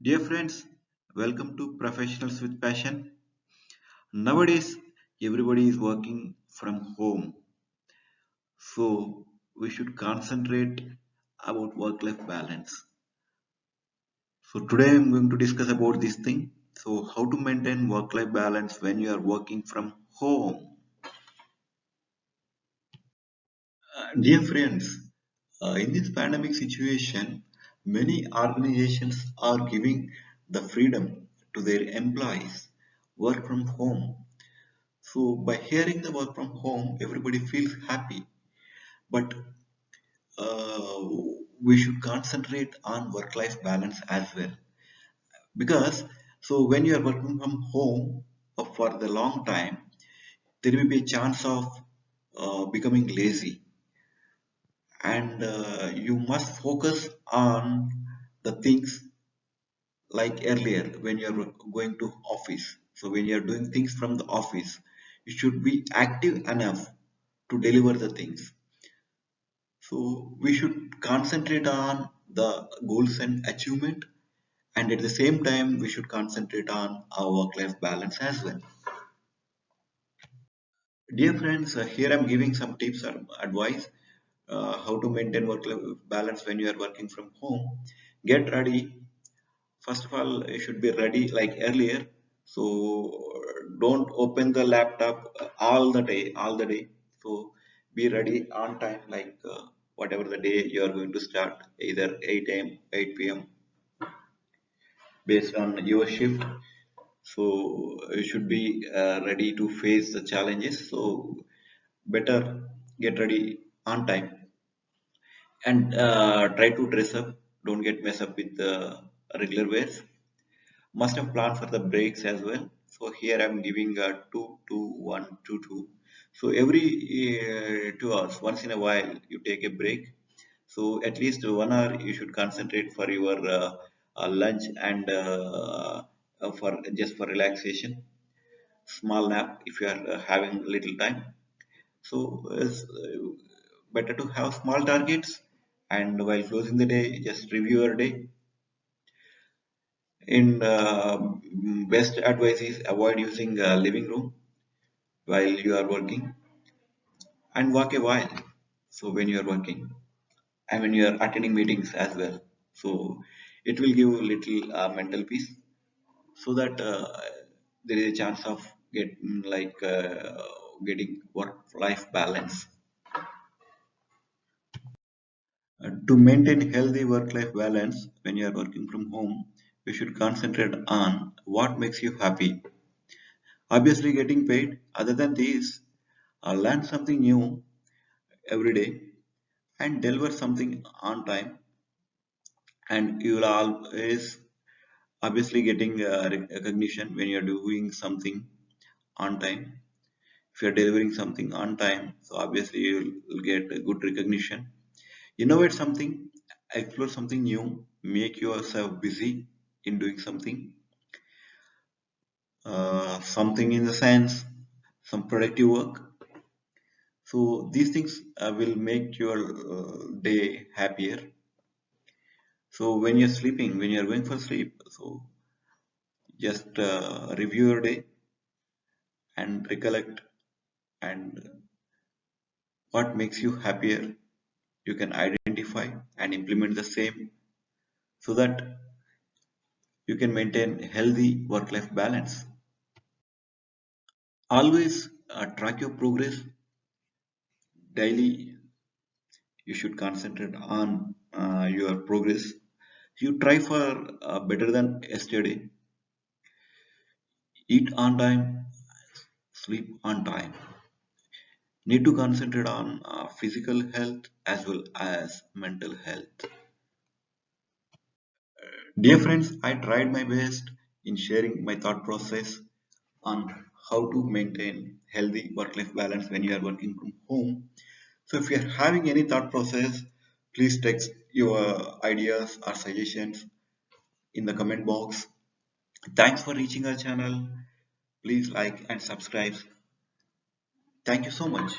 Dear friends, welcome to Professionals with Passion. Nowadays, everybody is working from home, so we should concentrate about work-life balance. So today I'm going to discuss about this thing. So how to maintain work-life balance when you are working from home. Dear friends, in this pandemic situation, many organizations are giving the freedom to their employees work from home. So by hearing the work from home, everybody feels happy. But uh, we should concentrate on work-life balance as well. Because so when you are working from home for the long time, there will be a chance of becoming lazy, and you must focus on the things like earlier when you are going to office. So when you are doing things from the office, you should be active enough to deliver the things. So we should concentrate on the goals and achievement, and at the same time we should concentrate on our work-life balance as well. Dear friends, here I'm giving some tips or advice how to maintain work-life balance when you are working from home. Get ready. First of all, you should be ready like earlier. So don't open the laptop all the day. So be ready on time, like whatever the day you are going to start, either 8 a.m., 8 p.m. based on your shift. So you should be ready to face the challenges. So better get ready on time and try to dress up. Don't get mess up with the regular wears. Must have planned for the breaks as well. So here I'm giving 2 2 1 2 2. So every 2 hours, once in a while, you take a break. So at least 1 hour you should concentrate for your lunch and for just for relaxation. Small nap if you are having little time. So it's better to have small targets, and while closing the day, just review your day. In best advice is avoid using living room while you are working, and walk a while. So when you are working and when you are attending meetings as well, so it will give little mental peace, so that there is a chance of getting work-life balance. To maintain healthy work-life balance when you are working from home, you should concentrate on what makes you happy. Obviously, getting paid. Other than this, learn something new every day and deliver something on time. And you will always obviously getting recognition when you are doing something on time. If you are delivering something on time, so obviously you will get a good recognition. Innovate something, explore something new, make yourself busy in doing something in the sense, some productive work. So these things will make your day happier. So when you're sleeping, when you're going for sleep, so just review your day and recollect and what makes you happier. You can identify and implement the same, so that you can maintain healthy work-life balance. Always track your progress daily. You should concentrate on your progress. You try for better than yesterday. Eat on time, sleep on time. Need to concentrate on physical health as well as mental health. Dear friends, I tried my best in sharing my thought process on how to maintain healthy work-life balance when you are working from home. So if you are having any thought process, please text your ideas or suggestions in the comment box. Thanks for reaching our channel. Please like and subscribe. Thank you so much.